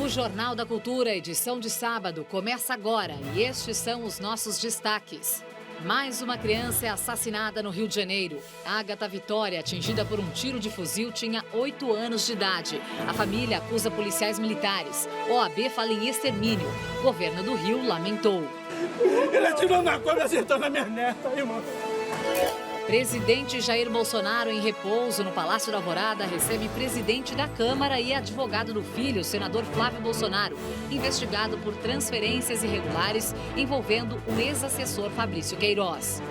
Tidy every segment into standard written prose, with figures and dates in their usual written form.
O Jornal da Cultura, edição de sábado, começa agora e estes são os nossos destaques. Mais uma criança é assassinada no Rio de Janeiro. Ágata Vitória, atingida por um tiro de fuzil, tinha 8 anos de idade. A família acusa policiais militares. OAB fala em extermínio. Governo do Rio lamentou. Ele atirou na cobra e acertou na minha neta, irmão. Presidente Jair Bolsonaro, em repouso no Palácio da Alvorada, recebe presidente da Câmara e advogado do filho, senador Flávio Bolsonaro, investigado por transferências irregulares envolvendo o ex-assessor Fabrício Queiroz.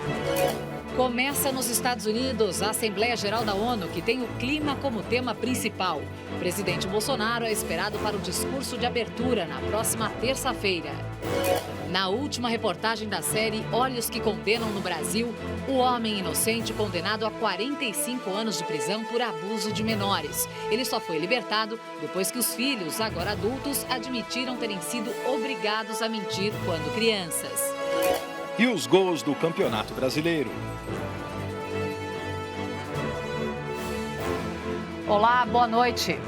Começa nos Estados Unidos a Assembleia Geral da ONU, que tem o clima como tema principal. O presidente Bolsonaro é esperado para o discurso de abertura na próxima terça-feira. Na última reportagem da série Olhos que Condenam no Brasil, o homem inocente condenado a 45 anos de prisão por abuso de menores. Ele só foi libertado depois que os filhos, agora adultos, admitiram terem sido obrigados a mentir quando crianças. E os gols do Campeonato Brasileiro. Olá, boa noite.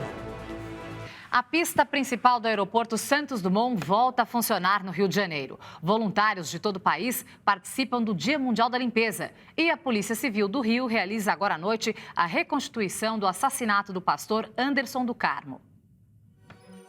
A pista principal do aeroporto Santos Dumont volta a funcionar no Rio de Janeiro. Voluntários de todo o país participam do Dia Mundial da Limpeza. E a Polícia Civil do Rio realiza agora à noite a reconstituição do assassinato do pastor Anderson do Carmo.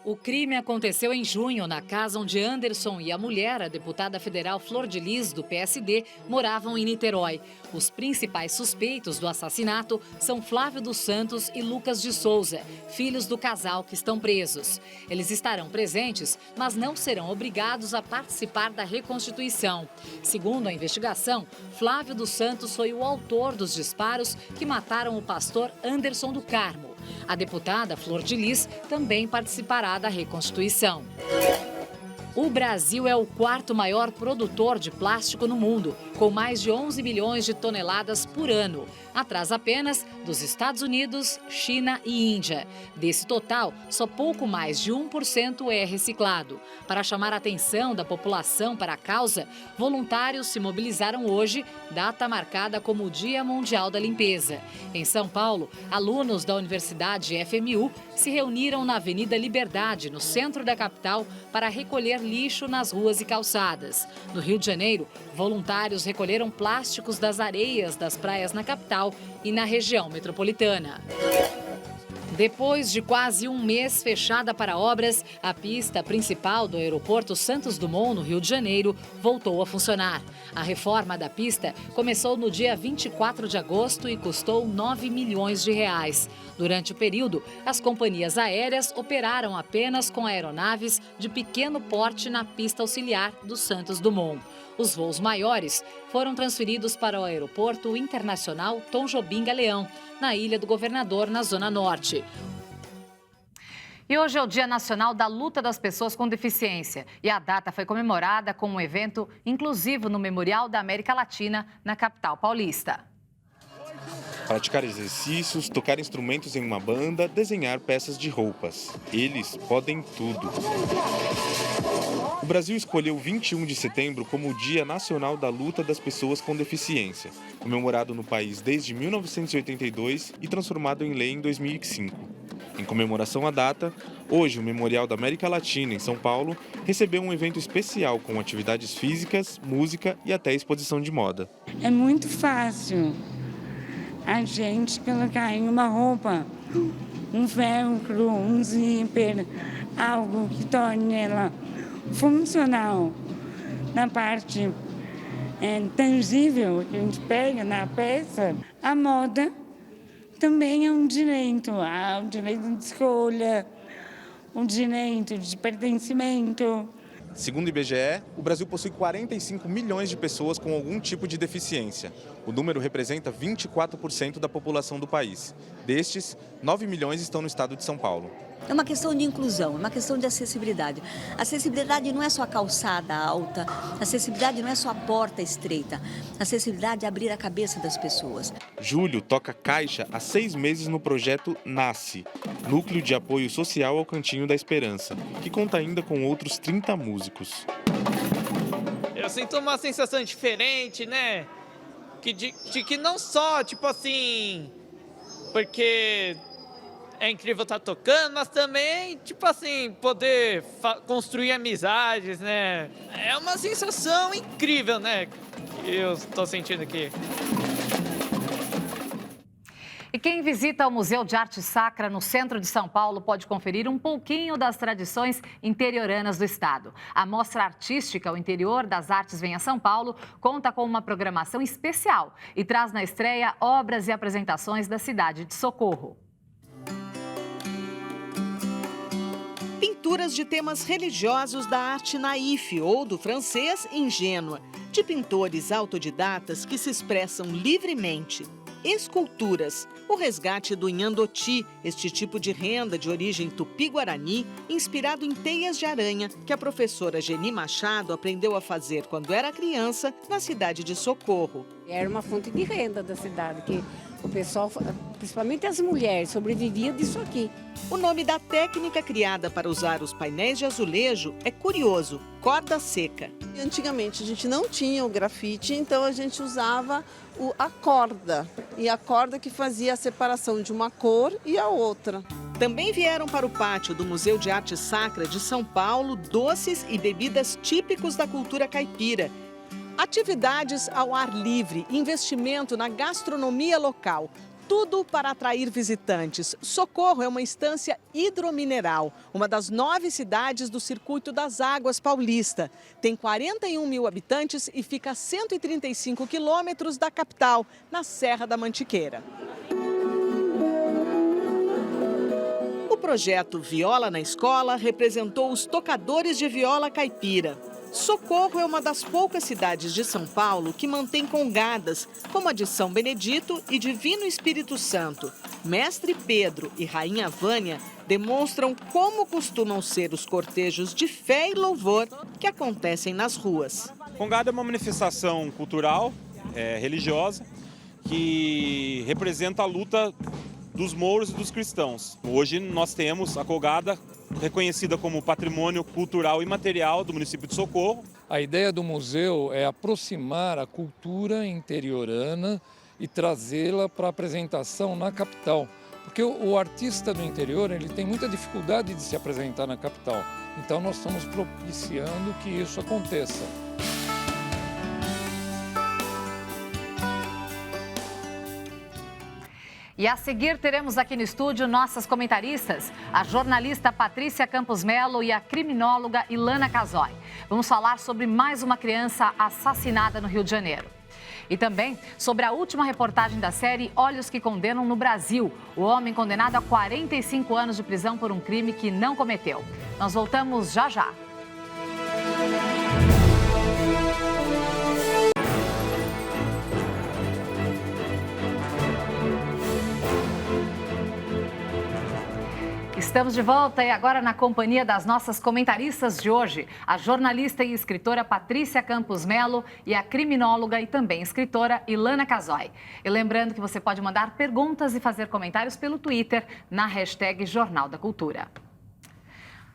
O crime aconteceu em junho, na casa onde Anderson e a mulher, a deputada federal Flor de Lis, do PSD, moravam em Niterói. Os principais suspeitos do assassinato são Flávio dos Santos e Lucas de Souza, filhos do casal que estão presos. Eles estarão presentes, mas não serão obrigados a participar da reconstituição. Segundo a investigação, Flávio dos Santos foi o autor dos disparos que mataram o pastor Anderson do Carmo. A deputada Flor de Lis também participará da reconstituição. O Brasil é o quarto maior produtor de plástico no mundo, com mais de 11 milhões de toneladas por ano, atrás apenas dos Estados Unidos, China e Índia. Desse total, só pouco mais de 1% é reciclado. Para chamar a atenção da população para a causa, voluntários se mobilizaram hoje, data marcada como o Dia Mundial da Limpeza. Em São Paulo, alunos da Universidade FMU se reuniram na Avenida Liberdade, no centro da capital, para recolher lixo nas ruas e calçadas. No Rio de Janeiro, voluntários recolheram plásticos das areias das praias na capital e na região metropolitana. Depois de quase um mês fechada para obras, a pista principal do aeroporto Santos Dumont, no Rio de Janeiro, voltou a funcionar. A reforma da pista começou no dia 24 de agosto e custou 9 milhões de reais. Durante o período, as companhias aéreas operaram apenas com aeronaves de pequeno porte na pista auxiliar do Santos Dumont. Os voos maiores foram transferidos para o Aeroporto Internacional Tom Jobim Galeão, na Ilha do Governador, na Zona Norte. E hoje é o Dia Nacional da Luta das Pessoas com Deficiência. E a data foi comemorada com um evento inclusivo no Memorial da América Latina, na capital paulista. Praticar exercícios, tocar instrumentos em uma banda, desenhar peças de roupas. Eles podem tudo. O Brasil escolheu 21 de setembro como o Dia Nacional da Luta das Pessoas com Deficiência, comemorado no país desde 1982 e transformado em lei em 2005. Em comemoração à data, hoje o Memorial da América Latina, em São Paulo, recebeu um evento especial com atividades físicas, música e até exposição de moda. É muito fácil a gente colocar em uma roupa um velcro, um zíper, algo que torne ela funcional na parte tangível que a gente pega na peça. A moda também é um direito, há o direito de escolha, o direito de pertencimento. Segundo o IBGE, o Brasil possui 45 milhões de pessoas com algum tipo de deficiência. O número representa 24% da população do país. Destes, 9 milhões estão no estado de São Paulo. É uma questão de inclusão, é uma questão de acessibilidade. Acessibilidade não é só a calçada alta, acessibilidade não é só a porta estreita. Acessibilidade é abrir a cabeça das pessoas. Júlio toca caixa há 6 meses no projeto Nasce, Núcleo de Apoio Social ao Cantinho da Esperança, que conta ainda com outros 30 músicos. Eu sinto uma sensação diferente, né? De que não só, tipo assim, porque é incrível estar tocando, mas também, tipo assim, poder construir amizades, né? É uma sensação incrível, né? Que eu estou sentindo aqui. E quem visita o Museu de Arte Sacra no centro de São Paulo pode conferir um pouquinho das tradições interioranas do estado. A Mostra Artística O Interior das Artes Vem a São Paulo conta com uma programação especial e traz na estreia obras e apresentações da cidade de Socorro. Pinturas de temas religiosos da arte naif ou do francês ingênua, de pintores autodidatas que se expressam livremente. Esculturas, o resgate do Inhandoti, este tipo de renda de origem tupi-guarani, inspirado em teias de aranha, que a professora Geni Machado aprendeu a fazer quando era criança na cidade de Socorro. Era uma fonte de renda da cidade, que o pessoal, principalmente as mulheres, sobreviviam disso aqui. O nome da técnica criada para usar os painéis de azulejo é curioso, corda seca. Antigamente a gente não tinha o grafite, então a gente usava a corda. E a corda que fazia a separação de uma cor e a outra. Também vieram para o pátio do Museu de Arte Sacra de São Paulo doces e bebidas típicos da cultura caipira. Atividades ao ar livre, investimento na gastronomia local. Tudo para atrair visitantes. Socorro é uma estância hidromineral, uma das 9 cidades do Circuito das Águas Paulista. Tem 41 mil habitantes e fica a 135 quilômetros da capital, na Serra da Mantiqueira. O projeto Viola na Escola representou os tocadores de viola caipira. Socorro é uma das poucas cidades de São Paulo que mantém congadas, como a de São Benedito e Divino Espírito Santo. Mestre Pedro e Rainha Vânia demonstram como costumam ser os cortejos de fé e louvor que acontecem nas ruas. Congada é uma manifestação cultural, religiosa, que representa a luta dos mouros e dos cristãos. Hoje nós temos a Congada reconhecida como patrimônio cultural e material do município de Socorro. A ideia do museu é aproximar a cultura interiorana e trazê-la para apresentação na capital. Porque o artista do interior ele tem muita dificuldade de se apresentar na capital. Então nós estamos propiciando que isso aconteça. E a seguir teremos aqui no estúdio nossas comentaristas, a jornalista Patrícia Campos Melo e a criminóloga Ilana Casoy. Vamos falar sobre mais uma criança assassinada no Rio de Janeiro. E também sobre a última reportagem da série Olhos que Condenam no Brasil. O homem condenado a 45 anos de prisão por um crime que não cometeu. Nós voltamos já já. Estamos de volta e agora na companhia das nossas comentaristas de hoje, a jornalista e escritora Patrícia Campos Melo e a criminóloga e também escritora Ilana Casoy. E lembrando que você pode mandar perguntas e fazer comentários pelo Twitter na hashtag Jornal da Cultura.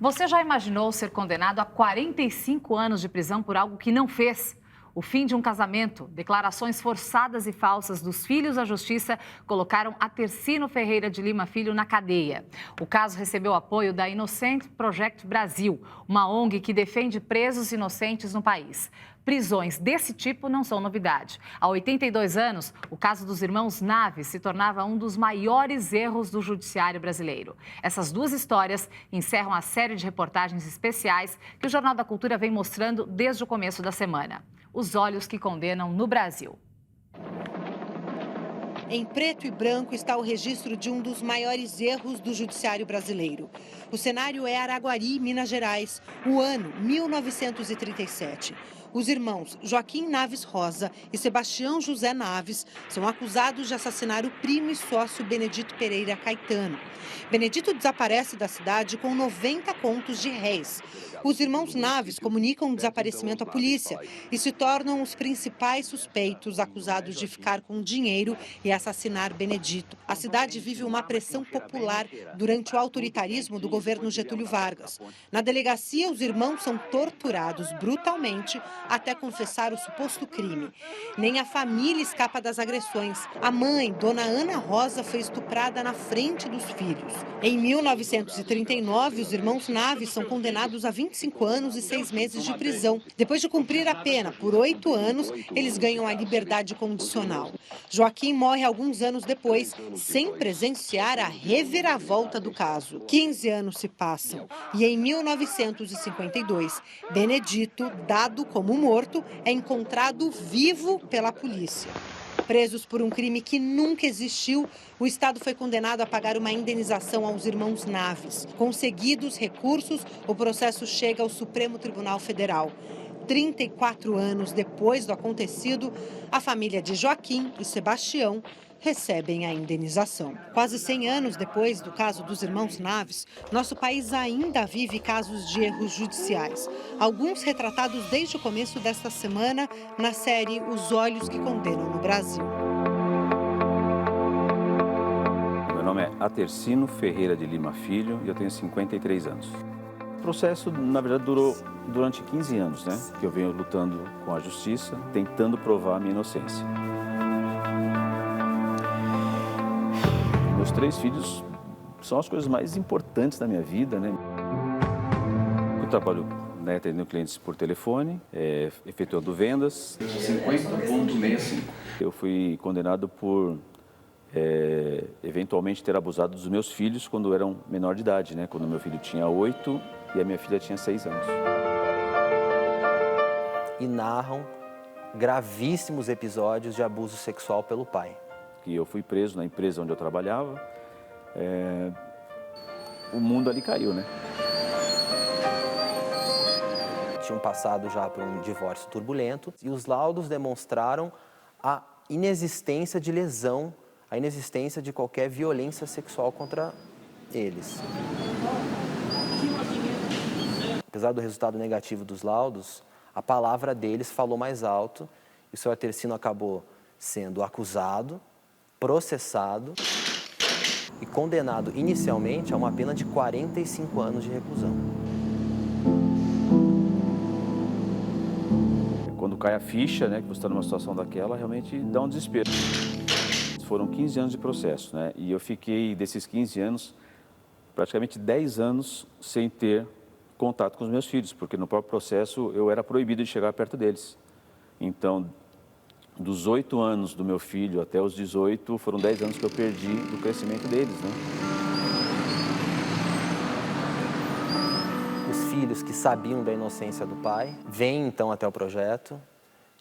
Você já imaginou ser condenado a 45 anos de prisão por algo que não fez? O fim de um casamento, declarações forçadas e falsas dos filhos à justiça colocaram Atercino Ferreira de Lima Filho na cadeia. O caso recebeu apoio da Innocent Project Brasil, uma ONG que defende presos inocentes no país. Prisões desse tipo não são novidade. Há 82 anos, o caso dos irmãos Naves se tornava um dos maiores erros do judiciário brasileiro. Essas duas histórias encerram a série de reportagens especiais que o Jornal da Cultura vem mostrando desde o começo da semana. Os Olhos que Condenam no Brasil. Em preto e branco está o registro de um dos maiores erros do judiciário brasileiro. O cenário é Araguari, Minas Gerais, o ano 1937. Os irmãos Joaquim Naves Rosa e Sebastião José Naves são acusados de assassinar o primo e sócio Benedito Pereira Caetano. Benedito desaparece da cidade com 90 contos de réis. Os irmãos Naves comunicam o desaparecimento à polícia e se tornam os principais suspeitos acusados de ficar com dinheiro e assassinar Benedito. A cidade vive uma pressão popular durante o autoritarismo do governo Getúlio Vargas. Na delegacia, os irmãos são torturados brutalmente até confessar o suposto crime. Nem a família escapa das agressões. A mãe, dona Ana Rosa, foi estuprada na frente dos filhos. Em 1939, os irmãos Naves são condenados a 25 anos e 6 meses de prisão. Depois de cumprir a pena por 8 anos, eles ganham a liberdade condicional. Joaquim morre alguns anos depois, sem presenciar a reviravolta do caso. 15 anos se passam e em 1952, Benedito, dado como morto, é encontrado vivo pela polícia. Presos por um crime que nunca existiu, o Estado foi condenado a pagar uma indenização aos irmãos Naves. Conseguidos recursos, o processo chega ao Supremo Tribunal Federal. 34 anos depois do acontecido, a família de Joaquim e Sebastião recebem a indenização. Quase 100 anos depois do caso dos irmãos Naves, nosso país ainda vive casos de erros judiciais. Alguns retratados desde o começo desta semana na série Os Olhos que Condenam no Brasil. Meu nome é Atercino Ferreira de Lima Filho e eu tenho 53 anos. O processo, na verdade, durou durante 15 anos, né? Que eu venho lutando com a justiça, tentando provar a minha inocência. Meus 3 filhos são as coisas mais importantes da minha vida, né? Eu trabalho, né, atendendo clientes por telefone, efetuando vendas. 50,65. Eu fui condenado por eventualmente ter abusado dos meus filhos quando eram menor de idade, né? Quando meu filho tinha 8 e a minha filha tinha 6 anos. E narram gravíssimos episódios de abuso sexual pelo pai. Que eu fui preso na empresa onde eu trabalhava, o mundo ali caiu, né? Tinham passado já por um divórcio turbulento e os laudos demonstraram a inexistência de lesão, a inexistência de qualquer violência sexual contra eles. Apesar do resultado negativo dos laudos, a palavra deles falou mais alto e o senhor Atercino acabou sendo acusado, processado e condenado inicialmente a uma pena de 45 anos de reclusão. Quando cai a ficha, né, que você está numa situação daquela, realmente dá um desespero. Foram 15 anos de processo, né, e eu fiquei, desses 15 anos, praticamente 10 anos sem ter contato com os meus filhos, porque no próprio processo eu era proibido de chegar perto deles. Então, dos 8 anos do meu filho até os 18, foram 10 anos que eu perdi do crescimento deles, né? Os filhos que sabiam da inocência do pai vêm então até o projeto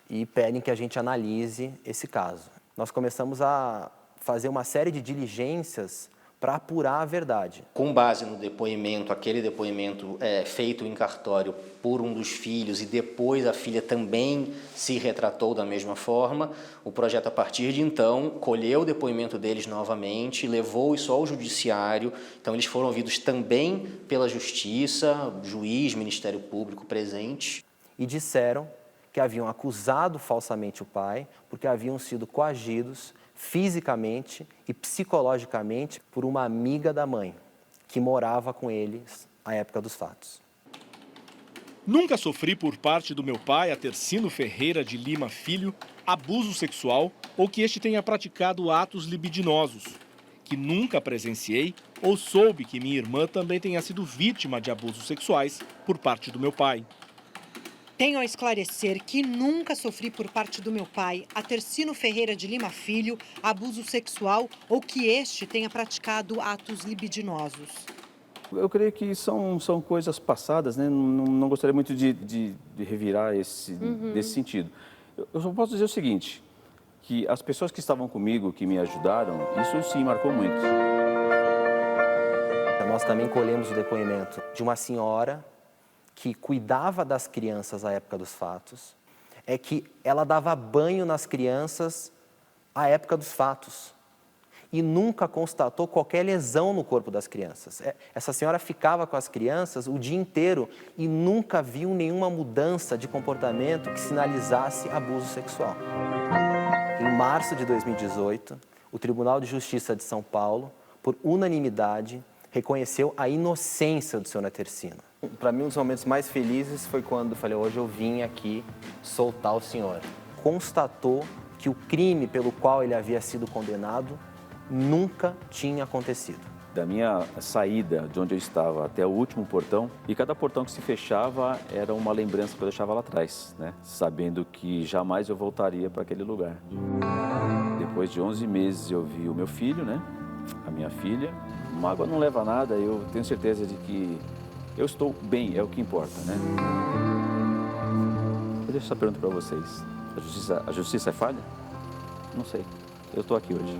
e pedem que a gente analise esse caso. Nós começamos a fazer uma série de diligências para apurar a verdade. Com base no depoimento, aquele depoimento feito em cartório por um dos filhos e depois a filha também se retratou da mesma forma, o projeto, a partir de então, colheu o depoimento deles novamente, levou isso ao judiciário, então eles foram ouvidos também pela Justiça, juiz, Ministério Público presentes. E disseram que haviam acusado falsamente o pai porque haviam sido coagidos fisicamente e psicologicamente por uma amiga da mãe, que morava com eles à época dos fatos. Nunca sofri por parte do meu pai, Atercino Ferreira de Lima Filho, abuso sexual ou que este tenha praticado atos libidinosos. Que nunca presenciei ou soube que minha irmã também tenha sido vítima de abusos sexuais por parte do meu pai. Tenho a esclarecer que nunca sofri por parte do meu pai, Atercino Ferreira de Lima Filho, abuso sexual ou que este tenha praticado atos libidinosos. Eu creio que são coisas passadas, né? Não gostaria muito de revirar nesse sentido. Eu só posso dizer o seguinte, que as pessoas que estavam comigo, que me ajudaram, isso sim marcou muito. Nós também colhemos o depoimento de uma senhora que cuidava das crianças à época dos fatos, é que ela dava banho nas crianças à época dos fatos e nunca constatou qualquer lesão no corpo das crianças. Essa senhora ficava com as crianças o dia inteiro e nunca viu nenhuma mudança de comportamento que sinalizasse abuso sexual. Em março de 2018, o Tribunal de Justiça de São Paulo, por unanimidade, reconheceu a inocência do seu Natercino. Para mim, um dos momentos mais felizes foi quando eu falei, hoje eu vim aqui soltar o senhor. Constatou que o crime pelo qual ele havia sido condenado nunca tinha acontecido. Da minha saída de onde eu estava até o último portão, e cada portão que se fechava era uma lembrança que eu deixava lá atrás, né? Sabendo que jamais eu voltaria para aquele lugar. Depois de 11 meses eu vi o meu filho, né? A minha filha. Mágoa não leva a nada, eu tenho certeza de que eu estou bem, é o que importa, né? Eu deixo essa pergunta para vocês. A justiça é falha? Não sei. Eu estou aqui hoje.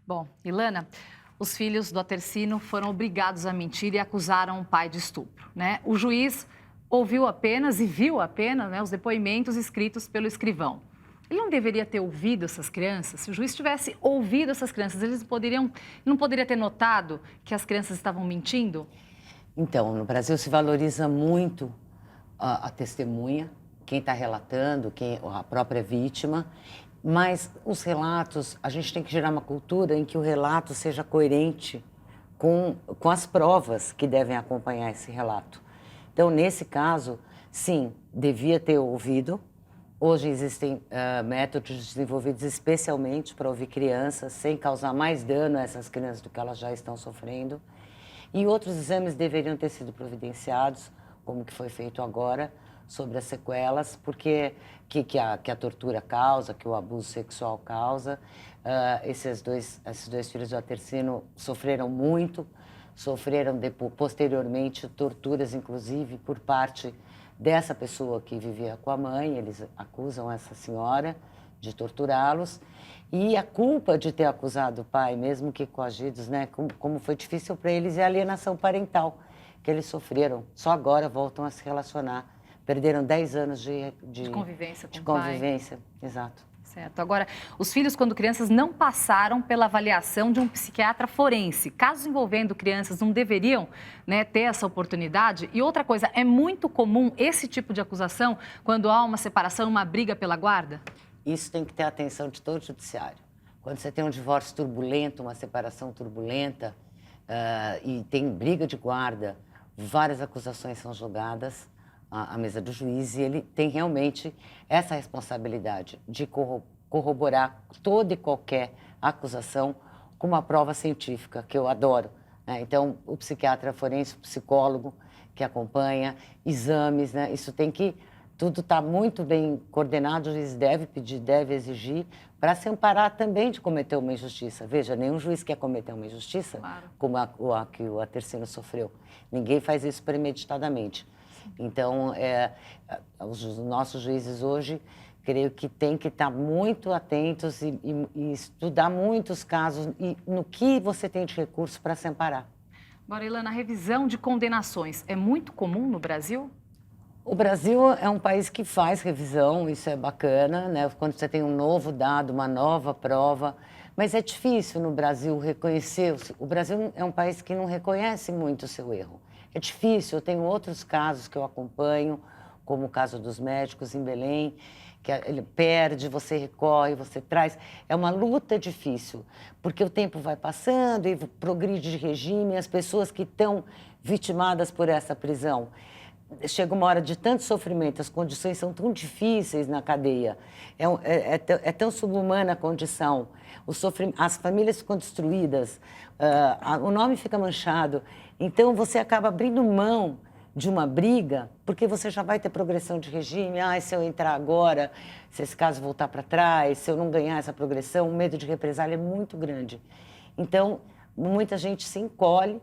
Bom, Ilana, os filhos do Atercino foram obrigados a mentir e acusaram o pai de estupro, né? O juiz ouviu apenas e viu apenas, né, os depoimentos escritos pelo escrivão. Ele não deveria ter ouvido essas crianças? Se o juiz tivesse ouvido essas crianças, não poderia ter notado que as crianças estavam mentindo? Então, no Brasil se valoriza muito a testemunha, quem está relatando, a própria vítima, mas os relatos, a gente tem que gerar uma cultura em que o relato seja coerente com as provas que devem acompanhar esse relato. Então, nesse caso, sim, devia ter ouvido. Hoje existem métodos desenvolvidos especialmente para ouvir crianças sem causar mais dano a essas crianças do que elas já estão sofrendo. E outros exames deveriam ter sido providenciados, como que foi feito agora, sobre as sequelas, porque que a tortura causa, que o abuso sexual causa. Esses dois filhos do Atercino sofreram muito, sofreram posteriormente torturas, inclusive, por parte dessa pessoa que vivia com a mãe. Eles acusam essa senhora de torturá-los. E a culpa de ter acusado o pai, mesmo que coagidos, né, como foi difícil para eles, é a alienação parental que eles sofreram. Só agora voltam a se relacionar. Perderam 10 anos de convivência com o pai. De convivência, exato. Certo. Agora, os filhos, quando crianças, não passaram pela avaliação de um psiquiatra forense. Casos envolvendo crianças não deveriam, né, ter essa oportunidade. E outra coisa, é muito comum esse tipo de acusação quando há uma separação, uma briga pela guarda? Isso tem que ter a atenção de todo o judiciário. Quando você tem um divórcio turbulento, uma separação turbulenta, e tem briga de guarda, várias acusações são julgadas à mesa do juiz, e ele tem realmente essa responsabilidade de corroborar toda e qualquer acusação com uma prova científica, que eu adoro, né? Então, o psiquiatra forense, o psicólogo que acompanha, exames, né? Isso tem que... Tudo está muito bem coordenado, o juiz deve pedir, deve exigir, para se amparar também de cometer uma injustiça. Veja, nenhum juiz quer cometer uma injustiça, claro, como a que o Atercino sofreu. Ninguém faz isso premeditadamente. Então, os nossos juízes hoje, creio que têm que estar muito atentos e estudar muitos casos e no que você tem de recurso para se amparar. Agora, Ilana, a revisão de condenações é muito comum no Brasil? O Brasil é um país que faz revisão, isso é bacana, né? Quando você tem um novo dado, uma nova prova, mas é difícil no Brasil reconhecer. O Brasil é um país que não reconhece muito o seu erro. É difícil, eu tenho outros casos que eu acompanho, como o caso dos médicos em Belém, que ele perde, você recorre, você traz. É uma luta difícil, porque o tempo vai passando e progride de regime, as pessoas que estão vitimadas por essa prisão. Chega uma hora de tanto sofrimento, as condições são tão difíceis na cadeia, é tão subhumana a condição, as famílias ficam destruídas, o nome fica manchado, então você acaba abrindo mão de uma briga, porque você já vai ter progressão de regime. Se eu entrar agora, se esse caso voltar para trás, se eu não ganhar essa progressão, o medo de represália é muito grande. Então, muita gente se encolhe.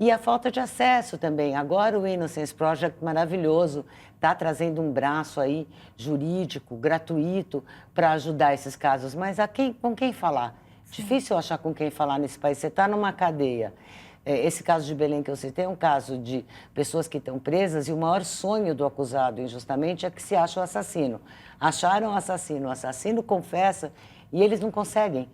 E a falta de acesso também. Agora o Innocence Project, maravilhoso, está trazendo um braço aí jurídico, gratuito, para ajudar esses casos. Mas com quem falar? Sim. Difícil achar com quem falar nesse país. Você está numa cadeia. Esse caso de Belém que eu citei é um caso de pessoas que estão presas e o maior sonho do acusado injustamente é que se ache o assassino. Acharam o assassino confessa e eles não conseguem,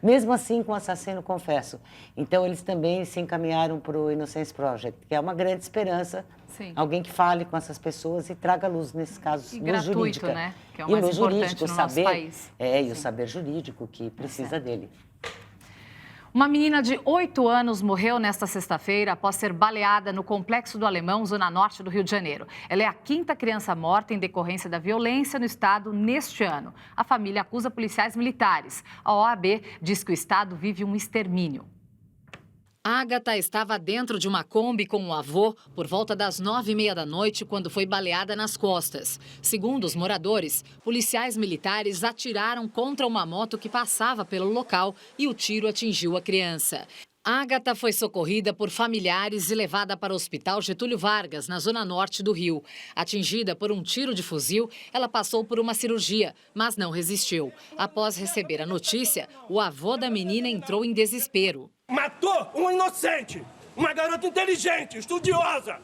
Mesmo assim, com o assassino, confesso. Então, eles também se encaminharam para o Innocence Project, que é uma grande esperança. Sim. Alguém que fale com essas pessoas e traga luz, nesses casos, E luz gratuito, jurídica. né? Que é o e mais luz importante jurídico, no nosso país. E o saber jurídico que precisa dele. Uma menina de 8 anos morreu nesta sexta-feira após ser baleada no Complexo do Alemão, zona norte do Rio de Janeiro. Ela é a 5ª criança morta em decorrência da violência no estado neste ano. A família acusa policiais militares. A OAB diz que o estado vive um extermínio. Ágata estava dentro de uma Kombi com o avô por volta das 9h30 da noite, quando foi baleada nas costas. Segundo os moradores, policiais militares atiraram contra uma moto que passava pelo local e o tiro atingiu a criança. Ágata foi socorrida por familiares e levada para o Hospital Getúlio Vargas, na zona norte do Rio. Atingida por um tiro de fuzil, ela passou por uma cirurgia, mas não resistiu. Após receber a notícia, o avô da menina entrou em desespero. Matou um inocente, uma garota inteligente, estudiosa,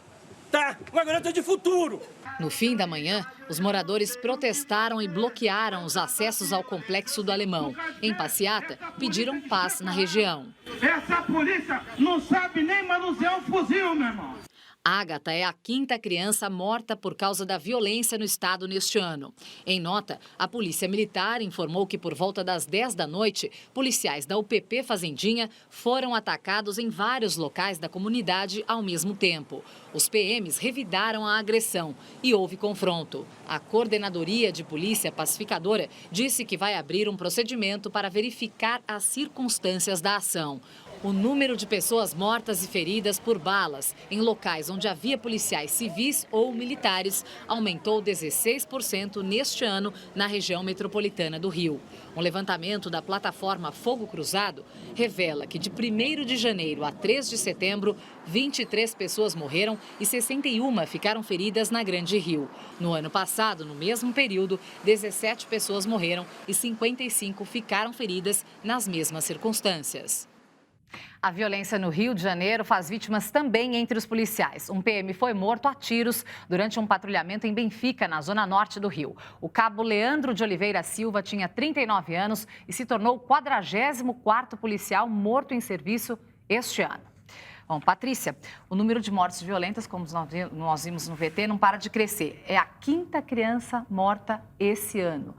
tá? Uma garota de futuro. No fim da manhã, os moradores protestaram e bloquearam os acessos ao Complexo do Alemão. Em passeata, pediram paz na região. Essa polícia não sabe nem manusear um fuzil, meu irmão. Ágata é a 5ª criança morta por causa da violência no estado neste ano. Em nota, a Polícia Militar informou que por volta das 10 da noite, policiais da UPP Fazendinha foram atacados em vários locais da comunidade ao mesmo tempo. Os PMs revidaram a agressão e houve confronto. A Coordenadoria de Polícia Pacificadora disse que vai abrir um procedimento para verificar as circunstâncias da ação. O número de pessoas mortas e feridas por balas em locais onde havia policiais civis ou militares aumentou 16% neste ano na região metropolitana do Rio. Um levantamento da plataforma Fogo Cruzado revela que de 1º de janeiro a 3 de setembro, 23 pessoas morreram e 61 ficaram feridas na Grande Rio. No ano passado, no mesmo período, 17 pessoas morreram e 55 ficaram feridas nas mesmas circunstâncias. A violência no Rio de Janeiro faz vítimas também entre os policiais. Um PM foi morto a tiros durante um patrulhamento em Benfica, na zona norte do Rio. O cabo Leandro de Oliveira Silva tinha 39 anos e se tornou o 44º policial morto em serviço este ano. Bom, Patrícia, o número de mortes violentas, como nós vimos no VT, não para de crescer. É a 5ª criança morta esse ano.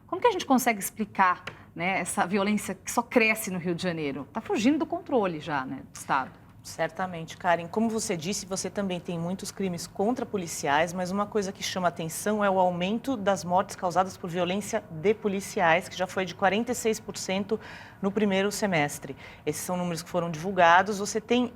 Como que a gente consegue explicar, né, essa violência que só cresce no Rio de Janeiro? Está fugindo do controle já, né, do Estado. Certamente, Karen. Como você disse, você também tem muitos crimes contra policiais, mas uma coisa que chama atenção é o aumento das mortes causadas por violência de policiais, que já foi de 46% no primeiro semestre. Esses são números que foram divulgados. Você tem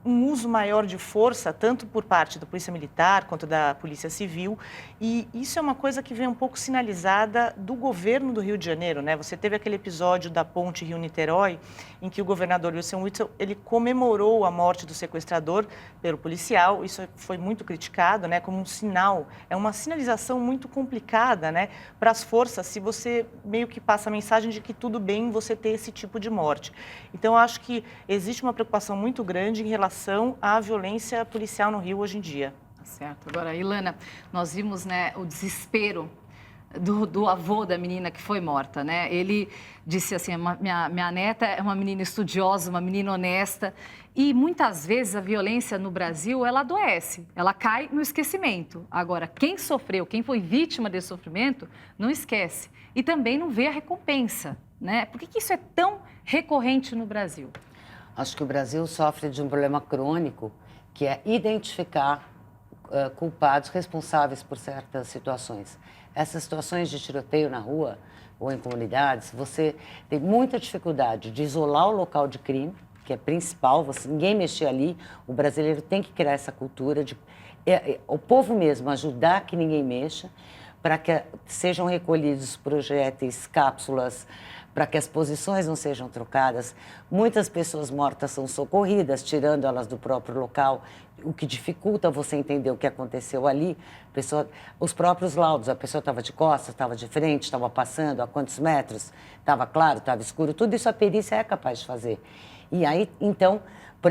um uso maior de força, tanto por parte da Polícia Militar quanto da Polícia Civil, e isso é uma coisa que vem um pouco sinalizada do governo do Rio de Janeiro, né? Você teve aquele episódio da ponte Rio-Niterói, em que o governador Wilson Witzel, ele comemorou a morte do sequestrador pelo policial. Isso foi muito criticado, né, como um sinal, é uma sinalização muito complicada, né, para as forças, se você meio que passa a mensagem de que tudo bem você ter esse tipo de morte. Então, eu acho que existe uma preocupação muito grande em relação à violência policial no Rio hoje em dia. Certo. Agora, Ilana, nós vimos, né, o desespero do avô da menina que foi morta, né? Ele disse assim, minha neta é uma menina estudiosa, uma menina honesta, e muitas vezes a violência no Brasil, ela adoece, ela cai no esquecimento. Agora, quem sofreu, quem foi vítima desse sofrimento, não esquece e também não vê a recompensa, né? Por que isso é tão recorrente no Brasil? Acho que o Brasil sofre de um problema crônico, que é identificar culpados responsáveis por certas situações. Essas situações de tiroteio na rua ou em comunidades, você tem muita dificuldade de isolar o local de crime, que é principal, ninguém mexer ali. O brasileiro tem que criar essa cultura de o povo mesmo ajudar que ninguém mexa, para que sejam recolhidos projéteis, cápsulas, para que as posições não sejam trocadas. Muitas pessoas mortas são socorridas, tirando elas do próprio local, o que dificulta você entender o que aconteceu ali. Os próprios laudos, a pessoa estava de costas, estava de frente, estava passando, a quantos metros, estava claro, estava escuro, tudo isso a perícia é capaz de fazer. E aí, então,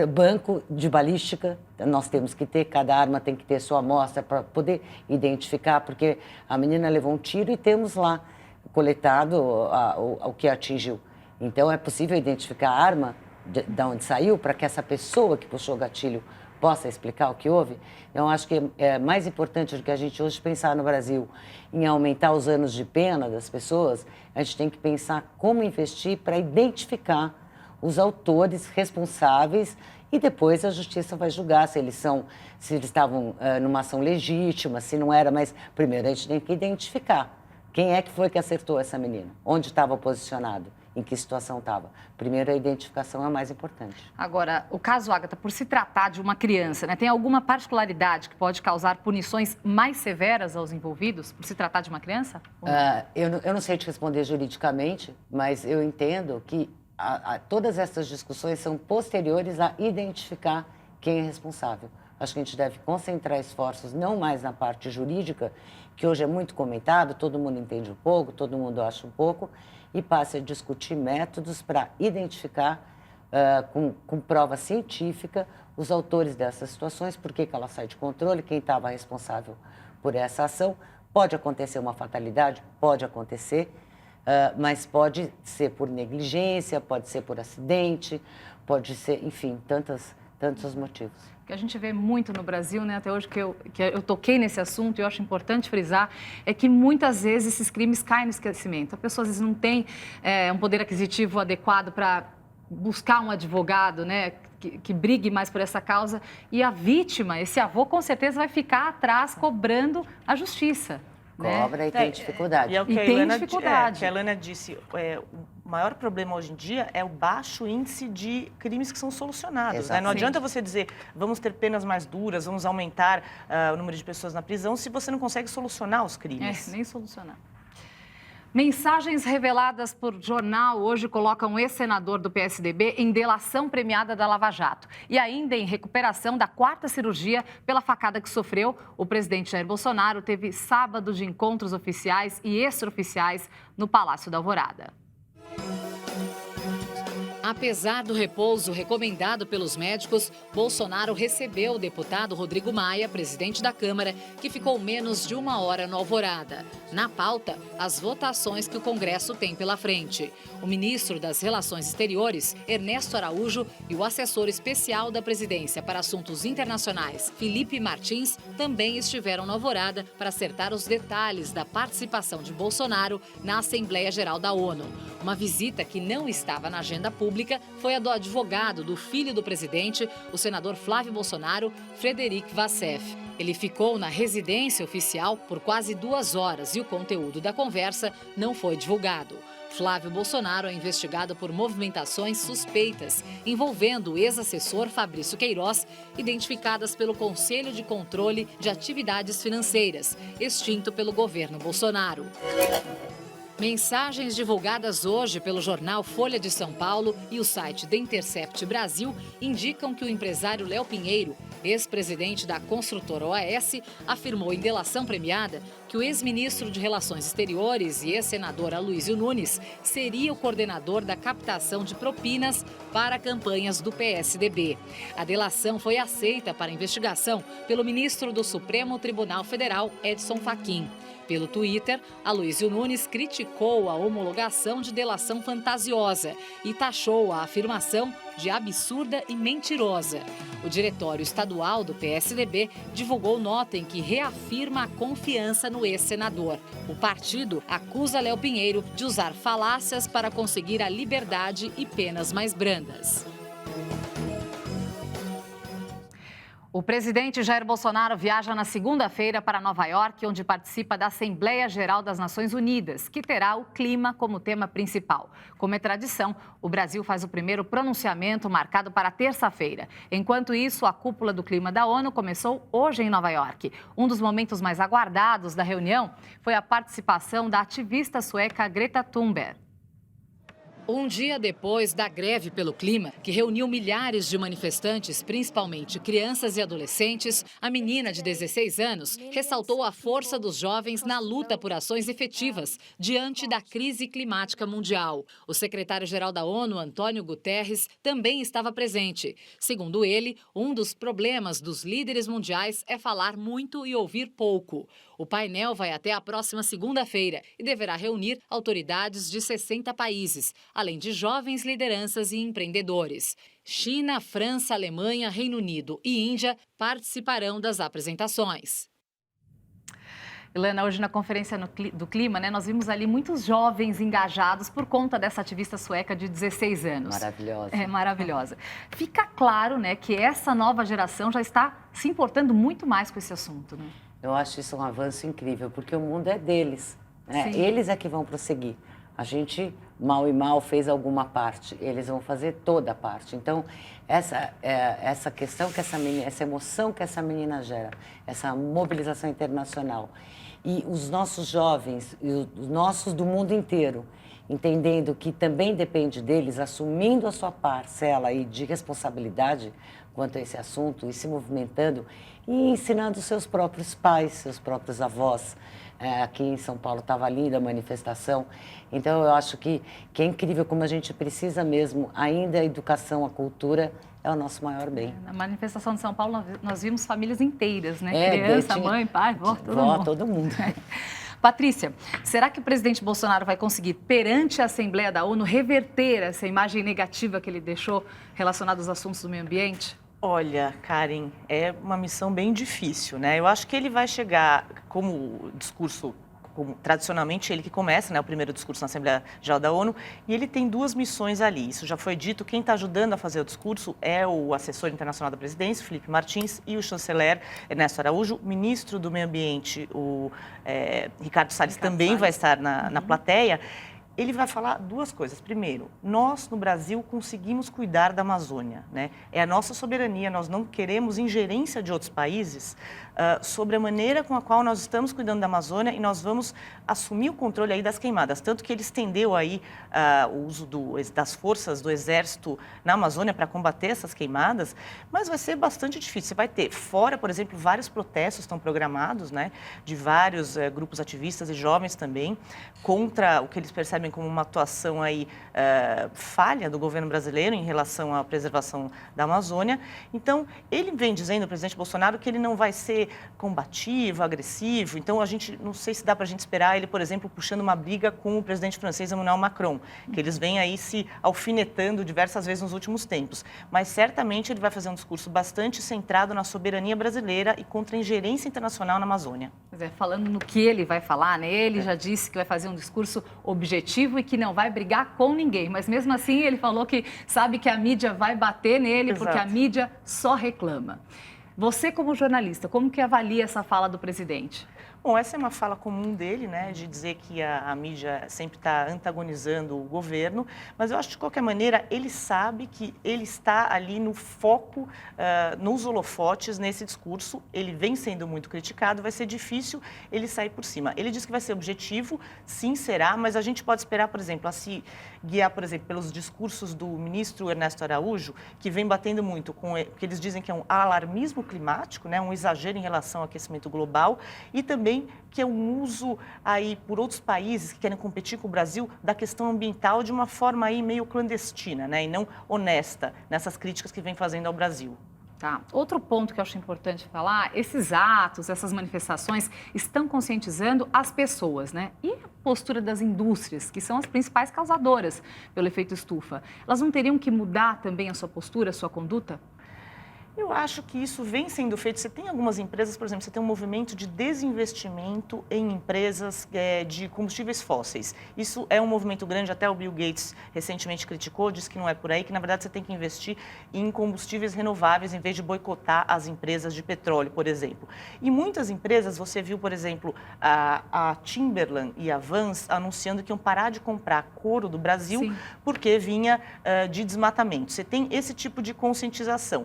banco de balística, nós temos que ter, cada arma tem que ter sua amostra para poder identificar, porque a menina levou um tiro e temos lá coletado o que atingiu. Então, é possível identificar a arma de onde saiu para que essa pessoa que puxou o gatilho possa explicar o que houve. Então, acho que é mais importante do que a gente hoje pensar no Brasil em aumentar os anos de pena das pessoas, a gente tem que pensar como investir para identificar os autores responsáveis e depois a justiça vai julgar se eles estavam numa ação legítima, se não era, mas primeiro a gente tem que identificar quem é que foi que acertou essa menina, onde estava posicionado, em que situação estava. Primeiro, a identificação é a mais importante. Agora, o caso Ágata, por se tratar de uma criança, né, tem alguma particularidade que pode causar punições mais severas aos envolvidos, por se tratar de uma criança? Eu não sei te responder juridicamente, mas eu entendo que todas essas discussões são posteriores a identificar quem é responsável. Acho que a gente deve concentrar esforços não mais na parte jurídica, que hoje é muito comentado, todo mundo entende um pouco, todo mundo acha um pouco, e passe a discutir métodos para identificar com prova científica os autores dessas situações, por que ela sai de controle, quem estava responsável por essa ação. Pode acontecer uma fatalidade? Pode acontecer, mas pode ser por negligência, pode ser por acidente, pode ser, enfim, tantos motivos. O que a gente vê muito no Brasil, né, até hoje que eu toquei nesse assunto e eu acho importante frisar, é que muitas vezes esses crimes caem no esquecimento. A pessoa às vezes não tem um poder aquisitivo adequado para buscar um advogado, né, que brigue mais por essa causa, e a vítima, esse avô, com certeza vai ficar atrás cobrando a justiça. Cobra e tem dificuldade. E é o que a Helena disse, o maior problema hoje em dia é o baixo índice de crimes que são solucionados. Né? Não adianta você dizer, vamos ter penas mais duras, vamos aumentar o número de pessoas na prisão, se você não consegue solucionar os crimes. Nem solucionar. Mensagens reveladas por jornal hoje colocam o ex-senador do PSDB em delação premiada da Lava Jato. E ainda em recuperação da 4ª cirurgia pela facada que sofreu, o presidente Jair Bolsonaro teve sábado de encontros oficiais e extraoficiais no Palácio da Alvorada. Apesar do repouso recomendado pelos médicos, Bolsonaro recebeu o deputado Rodrigo Maia, presidente da Câmara, que ficou menos de 1 hora no Alvorada. Na pauta, as votações que o Congresso tem pela frente. O ministro das Relações Exteriores, Ernesto Araújo, e o assessor especial da presidência para assuntos internacionais, Felipe Martins, também estiveram no Alvorada para acertar os detalhes da participação de Bolsonaro na Assembleia Geral da ONU. Uma visita que não estava na agenda pública foi a do advogado do filho do presidente, o senador Flávio Bolsonaro, Frederic Vassef. Ele ficou na residência oficial por quase 2 horas e o conteúdo da conversa não foi divulgado. Flávio Bolsonaro é investigado por movimentações suspeitas envolvendo o ex-assessor Fabrício Queiroz, identificadas pelo Conselho de Controle de Atividades Financeiras, extinto pelo governo Bolsonaro. Mensagens divulgadas hoje pelo jornal Folha de São Paulo e o site The Intercept Brasil indicam que o empresário Léo Pinheiro, ex-presidente da construtora OAS, afirmou em delação premiada que o ex-ministro de Relações Exteriores e ex-senador Aloysio Nunes seria o coordenador da captação de propinas para campanhas do PSDB. A delação foi aceita para investigação pelo ministro do Supremo Tribunal Federal, Edson Fachin. Pelo Twitter, Aloysio Nunes criticou a homologação de delação fantasiosa e taxou a afirmação de absurda e mentirosa. O Diretório Estadual do PSDB divulgou nota em que reafirma a confiança no ex-senador. O partido acusa Léo Pinheiro de usar falácias para conseguir a liberdade e penas mais brandas. O presidente Jair Bolsonaro viaja na segunda-feira para Nova York, onde participa da Assembleia Geral das Nações Unidas, que terá o clima como tema principal. Como é tradição, o Brasil faz o primeiro pronunciamento marcado para terça-feira. Enquanto isso, a cúpula do clima da ONU começou hoje em Nova York. Um dos momentos mais aguardados da reunião foi a participação da ativista sueca Greta Thunberg. Um dia depois da greve pelo clima, que reuniu milhares de manifestantes, principalmente crianças e adolescentes, a menina de 16 anos ressaltou a força dos jovens na luta por ações efetivas diante da crise climática mundial. O secretário-geral da ONU, Antônio Guterres, também estava presente. Segundo ele, um dos problemas dos líderes mundiais é falar muito e ouvir pouco. O painel vai até a próxima segunda-feira e deverá reunir autoridades de 60 países, além de jovens lideranças e empreendedores. China, França, Alemanha, Reino Unido e Índia participarão das apresentações. Ilana, hoje na Conferência do Clima, nós vimos ali muitos jovens engajados por conta dessa ativista sueca de 16 anos. Maravilhosa. É, maravilhosa. Fica claro, que essa nova geração já está se importando muito mais com esse assunto, né? Eu acho isso um avanço incrível, porque o mundo é deles, né? Eles é que vão prosseguir. A gente, mal e mal, fez alguma parte, eles vão fazer toda a parte. Então, essa questão, essa emoção que essa menina gera, essa mobilização internacional, e os nossos jovens, e os nossos do mundo inteiro, entendendo que também depende deles, assumindo a sua parcela aí de responsabilidade quanto a esse assunto, e se movimentando, e ensinando seus próprios pais, seus próprios avós. Aqui em São Paulo estava linda a manifestação. Então, eu acho que é incrível como a gente precisa mesmo, ainda a educação, a cultura é o nosso maior bem. Na manifestação de São Paulo, nós vimos famílias inteiras, né? Criança, mãe, pai, vó, todo mundo. Patrícia, será que o presidente Bolsonaro vai conseguir, perante a Assembleia da ONU, reverter essa imagem negativa que ele deixou relacionada aos assuntos do meio ambiente? Olha, Karen, é uma missão bem difícil, né? Eu acho que ele vai chegar, como discurso, tradicionalmente ele que começa, né, o primeiro discurso na Assembleia Geral da ONU, e ele tem duas missões ali. Isso já foi dito, quem está ajudando a fazer o discurso é o assessor internacional da presidência, Felipe Martins, e o chanceler Ernesto Araújo. O ministro do Meio Ambiente, o Ricardo Salles, também vai estar na plateia. Ele vai falar duas coisas. Primeiro, nós no Brasil conseguimos cuidar da Amazônia, né? É a nossa soberania, nós não queremos ingerência de outros países sobre a maneira com a qual nós estamos cuidando da Amazônia, e nós vamos assumir o controle aí das queimadas. Tanto que ele estendeu aí o uso das forças do Exército na Amazônia para combater essas queimadas, mas vai ser bastante difícil. Você vai ter fora, por exemplo, vários protestos estão programados, né, de vários grupos ativistas e jovens também, contra o que eles percebem como uma atuação aí falha do governo brasileiro em relação à preservação da Amazônia. Então, ele vem dizendo, o presidente Bolsonaro, que ele não vai ser combativo, agressivo. Então, a gente não sei se dá para a gente esperar ele, por exemplo, puxando uma briga com o presidente francês Emmanuel Macron, que eles vêm aí se alfinetando diversas vezes nos últimos tempos. Mas certamente ele vai fazer um discurso bastante centrado na soberania brasileira e contra a ingerência internacional na Amazônia. Falando no que ele vai falar, né? Ele já disse que vai fazer um discurso objetivo e que não vai brigar com ninguém. Mas mesmo assim ele falou que sabe que a mídia vai bater nele. Exato. Porque a mídia só reclama. Você, como jornalista, como que avalia essa fala do presidente? Bom, essa é uma fala comum dele, né, de dizer que a mídia sempre está antagonizando o governo, mas eu acho que, de qualquer maneira, ele sabe que ele está ali no foco, nos holofotes, nesse discurso. Ele vem sendo muito criticado, vai ser difícil ele sair por cima. Ele diz que vai ser objetivo, sim, será, mas a gente pode esperar, por exemplo, a se guiar, por exemplo, pelos discursos do ministro Ernesto Araújo, que vem batendo muito com o que eles dizem que é um alarmismo climático, né, um exagero em relação ao aquecimento global, e também que é um uso aí por outros países que querem competir com o Brasil da questão ambiental de uma forma aí meio clandestina, né, e não honesta nessas críticas que vem fazendo ao Brasil. Tá. Outro ponto que eu acho importante falar, esses atos, essas manifestações estão conscientizando as pessoas, né? E a postura das indústrias, que são as principais causadoras pelo efeito estufa. Elas não teriam que mudar também a sua postura, a sua conduta? Eu acho que isso vem sendo feito. Você tem algumas empresas, por exemplo, você tem um movimento de desinvestimento em empresas de combustíveis fósseis. Isso é um movimento grande, até o Bill Gates recentemente criticou, disse que não é por aí, que na verdade você tem que investir em combustíveis renováveis em vez de boicotar as empresas de petróleo, por exemplo. E muitas empresas, você viu, por exemplo, a Timberland e a Vans anunciando que iam parar de comprar couro do Brasil. Sim. Porque vinha de desmatamento. Você tem esse tipo de conscientização.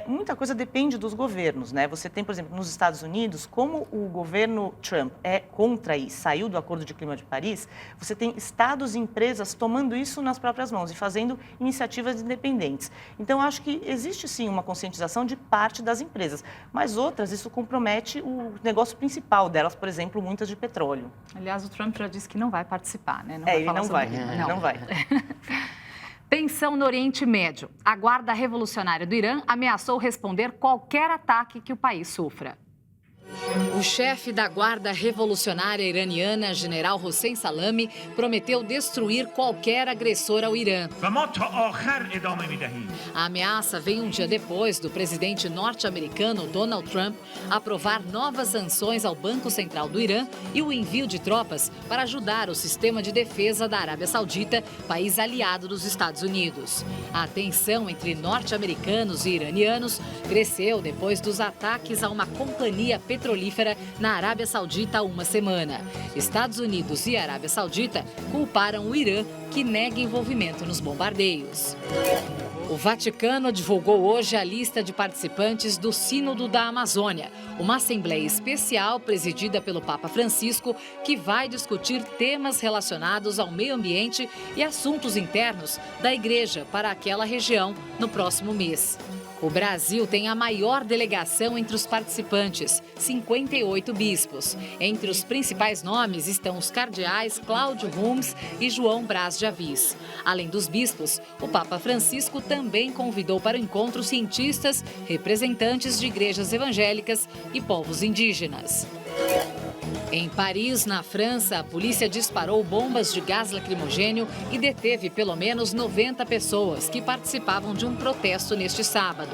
muita coisa depende dos governos, né? Você tem, por exemplo, nos Estados Unidos, como o governo Trump é contra e saiu do Acordo de Clima de Paris, você tem estados e empresas tomando isso nas próprias mãos e fazendo iniciativas independentes. Então, acho que existe sim uma conscientização de parte das empresas, mas outras, isso compromete o negócio principal delas, por exemplo, muitas de petróleo. Aliás, o Trump já disse que não vai participar, né? Ele não vai, não vai. Tensão no Oriente Médio. A Guarda Revolucionária do Irã ameaçou responder qualquer ataque que o país sofra. O chefe da Guarda Revolucionária Iraniana, General Hossein Salami, prometeu destruir qualquer agressor ao Irã. A ameaça vem um dia depois do presidente norte-americano Donald Trump aprovar novas sanções ao Banco Central do Irã e o envio de tropas para ajudar o sistema de defesa da Arábia Saudita, país aliado dos Estados Unidos. A tensão entre norte-americanos e iranianos cresceu depois dos ataques a uma companhia petrolífera na Arábia Saudita há uma semana. Estados Unidos e Arábia Saudita culparam o Irã, que nega envolvimento nos bombardeios. O Vaticano divulgou hoje a lista de participantes do Sínodo da Amazônia, uma assembleia especial presidida pelo Papa Francisco que vai discutir temas relacionados ao meio ambiente e assuntos internos da Igreja para aquela região no próximo mês. O Brasil tem a maior delegação entre os participantes, 58 bispos. Entre os principais nomes estão os cardeais Cláudio Rumes e João Braz de Avis. Além dos bispos, o Papa Francisco também convidou para o encontro cientistas, representantes de igrejas evangélicas e povos indígenas. Em Paris, na França, a polícia disparou bombas de gás lacrimogênio e deteve pelo menos 90 pessoas que participavam de um protesto neste sábado.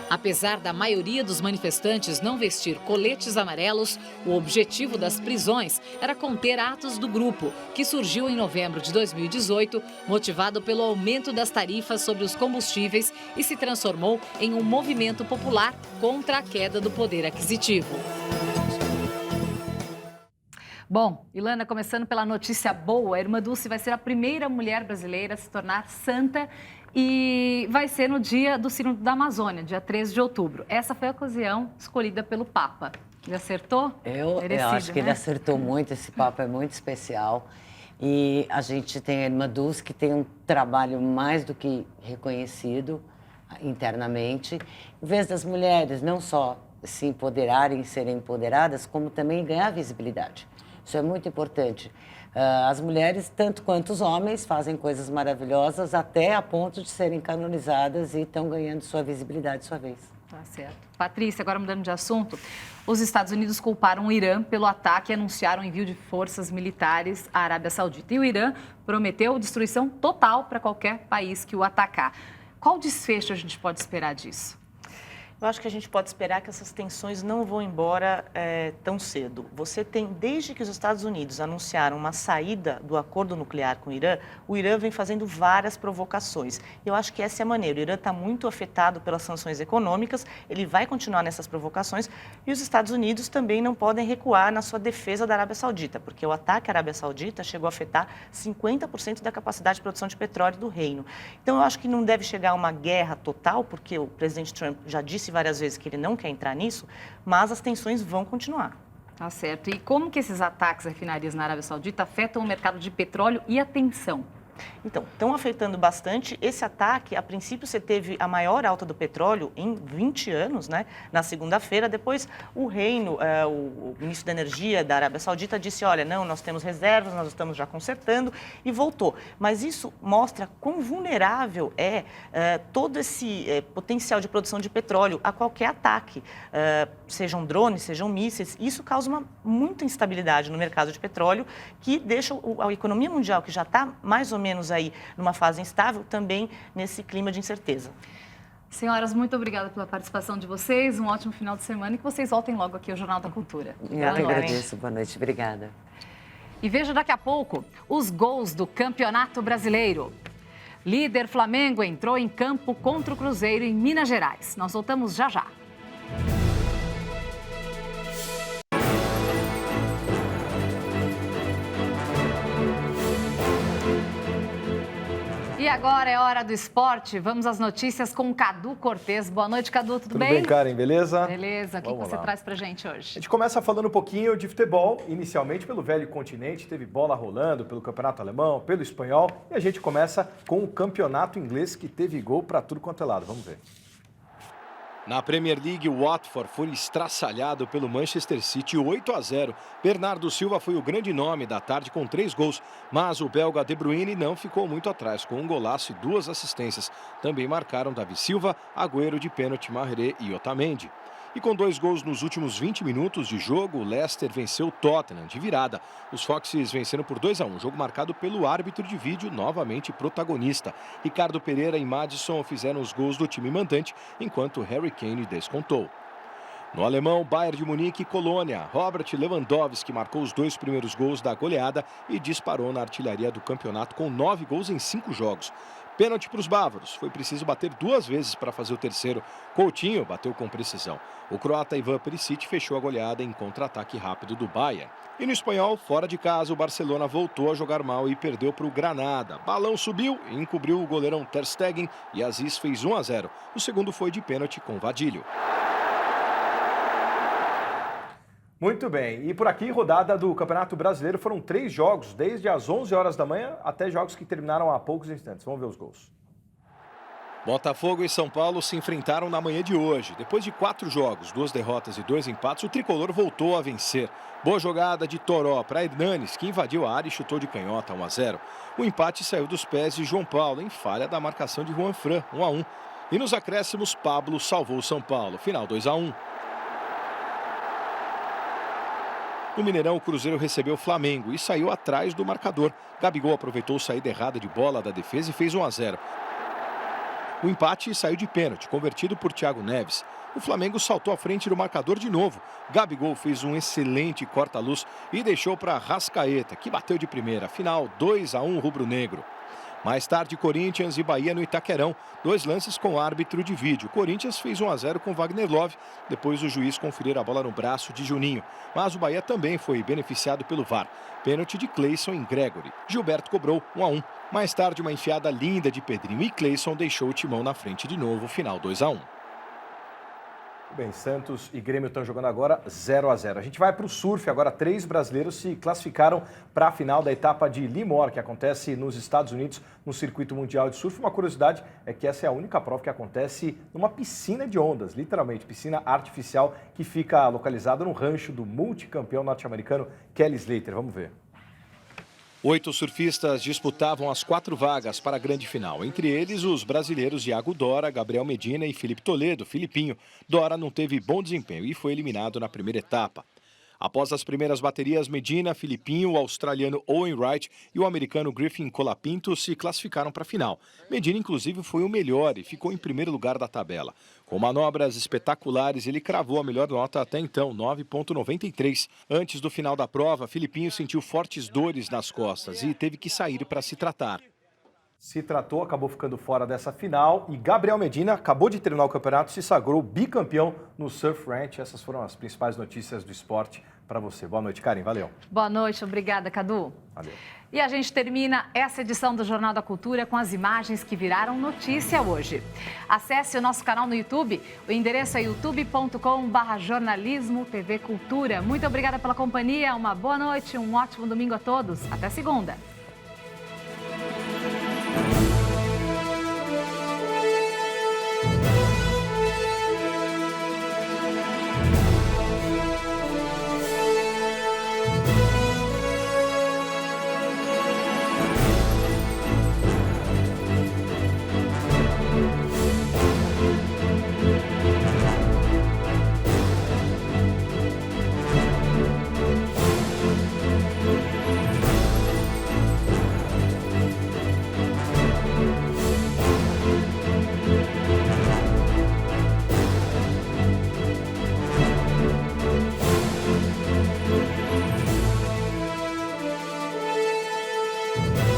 Apesar da maioria dos manifestantes não vestir coletes amarelos, o objetivo das prisões era conter atos do grupo, que surgiu em novembro de 2018, motivado pelo aumento das tarifas sobre os combustíveis e se transformou em um movimento popular contra a queda do poder aquisitivo. Bom, Ilana, começando pela notícia boa, a irmã Dulce vai ser a primeira mulher brasileira a se tornar santa e vai ser no dia do Sínodo da Amazônia, dia 13 de outubro. Essa foi a ocasião escolhida pelo Papa. Ele acertou? Eu acho que ele acertou muito, esse Papa é muito especial. E a gente tem a irmã Dulce, que tem um trabalho mais do que reconhecido internamente, em vez das mulheres não só se empoderarem e serem empoderadas, como também ganhar visibilidade. Isso é muito importante. As mulheres, tanto quanto os homens, fazem coisas maravilhosas até a ponto de serem canonizadas e estão ganhando sua visibilidade, sua vez. Tá certo. Patrícia, agora mudando de assunto, os Estados Unidos culparam o Irã pelo ataque e anunciaram o envio de forças militares à Arábia Saudita. E o Irã prometeu destruição total para qualquer país que o atacar. Qual desfecho a gente pode esperar disso? Eu acho que a gente pode esperar que essas tensões não vão embora tão cedo. Você tem, desde que os Estados Unidos anunciaram uma saída do acordo nuclear com o Irã vem fazendo várias provocações. Eu acho que essa é a maneira. O Irã está muito afetado pelas sanções econômicas, ele vai continuar nessas provocações e os Estados Unidos também não podem recuar na sua defesa da Arábia Saudita, porque o ataque à Arábia Saudita chegou a afetar 50% da capacidade de produção de petróleo do reino. Então, eu acho que não deve chegar a uma guerra total, porque o presidente Trump já disse várias vezes que ele não quer entrar nisso, mas as tensões vão continuar. Tá certo. E como que esses ataques a refinarias na Arábia Saudita afetam o mercado de petróleo e a tensão? Então, estão afetando bastante. Esse ataque, a princípio, você teve a maior alta do petróleo em 20 anos, né? Na segunda-feira. Depois, o reino, o ministro da Energia da Arábia Saudita disse, olha, não, nós temos reservas, nós estamos já consertando, e voltou. Mas isso mostra quão vulnerável é todo esse potencial de produção de petróleo a qualquer ataque, sejam drones, sejam mísseis. Isso causa muita instabilidade no mercado de petróleo, que deixa a economia mundial, que já está mais ou menos aí numa fase instável, também nesse clima de incerteza. Senhoras, muito obrigada pela participação de vocês, um ótimo final de semana e que vocês voltem logo aqui ao Jornal da Cultura. Eu que agradeço, boa noite, obrigada. E veja daqui a pouco os gols do Campeonato Brasileiro. Líder Flamengo entrou em campo contra o Cruzeiro em Minas Gerais. Nós voltamos já já. E agora é hora do esporte. Vamos às notícias com o Cadu Cortez. Boa noite, Cadu. Tudo bem? Tudo bem, Karen? Beleza? Beleza. O que você traz pra gente hoje? A gente começa falando um pouquinho de futebol, inicialmente pelo velho continente. Teve bola rolando pelo campeonato alemão, pelo espanhol. E a gente começa com o campeonato inglês, que teve gol para tudo quanto é lado. Vamos ver. Na Premier League, o Watford foi estraçalhado pelo Manchester City 8-0. Bernardo Silva foi o grande nome da tarde com 3 gols, mas o belga De Bruyne não ficou muito atrás, com um golaço e 2 assistências. Também marcaram Davi Silva, Agüero de pênalti, Mahrez e Otamendi. E com 2 gols nos últimos 20 minutos de jogo, o Leicester venceu o Tottenham de virada. Os Foxes venceram por 2-1, jogo marcado pelo árbitro de vídeo, novamente protagonista. Ricardo Pereira e Maddison fizeram os gols do time mandante, enquanto Harry Kane descontou. No alemão, Bayern de Munique e Colônia, Robert Lewandowski marcou os 2 primeiros gols da goleada e disparou na artilharia do campeonato com 9 gols em 5 jogos. Pênalti para os bávaros. Foi preciso bater 2 vezes para fazer o terceiro. Coutinho bateu com precisão. O croata Ivan Perisic fechou a goleada em contra-ataque rápido do Bayern. E no espanhol, fora de casa, o Barcelona voltou a jogar mal e perdeu para o Granada. Balão subiu e encobriu o goleirão Ter Stegen e Aziz fez 1-0. O segundo foi de pênalti com Vadilho. Muito bem. E por aqui, rodada do Campeonato Brasileiro, foram 3 jogos, desde as 11 horas da manhã até jogos que terminaram há poucos instantes. Vamos ver os gols. Botafogo e São Paulo se enfrentaram na manhã de hoje. Depois de 4 jogos, 2 derrotas e 2 empates, o tricolor voltou a vencer. Boa jogada de Toró para Hernanes, que invadiu a área e chutou de canhota 1-0. O empate saiu dos pés de João Paulo, em falha da marcação de Juan Fran, 1-1. E nos acréscimos, Pablo salvou o São Paulo, final 2-1. No Mineirão, o Cruzeiro recebeu o Flamengo e saiu atrás do marcador. Gabigol aproveitou a saída errada de bola da defesa e fez 1-0. O empate saiu de pênalti, convertido por Thiago Neves. O Flamengo saltou à frente do marcador de novo. Gabigol fez um excelente corta-luz e deixou para Rascaeta, que bateu de primeira. Final 2-1 rubro-negro. Mais tarde, Corinthians e Bahia no Itaquerão. 2 lances com árbitro de vídeo. Corinthians fez 1-0 com Wagner Love, depois o juiz conferir a bola no braço de Juninho. Mas o Bahia também foi beneficiado pelo VAR. Pênalti de Cleison em Gregory. Gilberto cobrou 1-1. Mais tarde, uma enfiada linda de Pedrinho e Cleison deixou o Timão na frente de novo, final 2-1. Bem, Santos e Grêmio estão jogando agora 0-0. A gente vai para o surf. Agora 3 brasileiros se classificaram para a final da etapa de Lemoore, que acontece nos Estados Unidos, no Circuito Mundial de Surf. Uma curiosidade é que essa é a única prova que acontece numa piscina de ondas, literalmente, piscina artificial, que fica localizada no rancho do multicampeão norte-americano Kelly Slater. Vamos ver. 8 surfistas disputavam as 4 vagas para a grande final. Entre eles, os brasileiros Iago Dora, Gabriel Medina e Felipe Toledo, Filipinho. Dora não teve bom desempenho e foi eliminado na primeira etapa. Após as primeiras baterias, Medina, Filipinho, o australiano Owen Wright e o americano Griffin Colapinto se classificaram para a final. Medina, inclusive, foi o melhor e ficou em primeiro lugar da tabela. Com manobras espetaculares, ele cravou a melhor nota até então, 9,93. Antes do final da prova, Filipinho sentiu fortes dores nas costas e teve que sair para se tratar. Se tratou, acabou ficando fora dessa final e Gabriel Medina acabou de terminar o campeonato e se sagrou bicampeão no Surf Ranch. Essas foram as principais notícias do esporte para você. Boa noite, Karen. Valeu. Boa noite. Obrigada, Cadu. Valeu. E a gente termina essa edição do Jornal da Cultura com as imagens que viraram notícia hoje. Acesse o nosso canal no YouTube. O endereço é youtube.com/jornalismo TV Cultura. Muito obrigada pela companhia. Uma boa noite, um ótimo domingo a todos. Até segunda.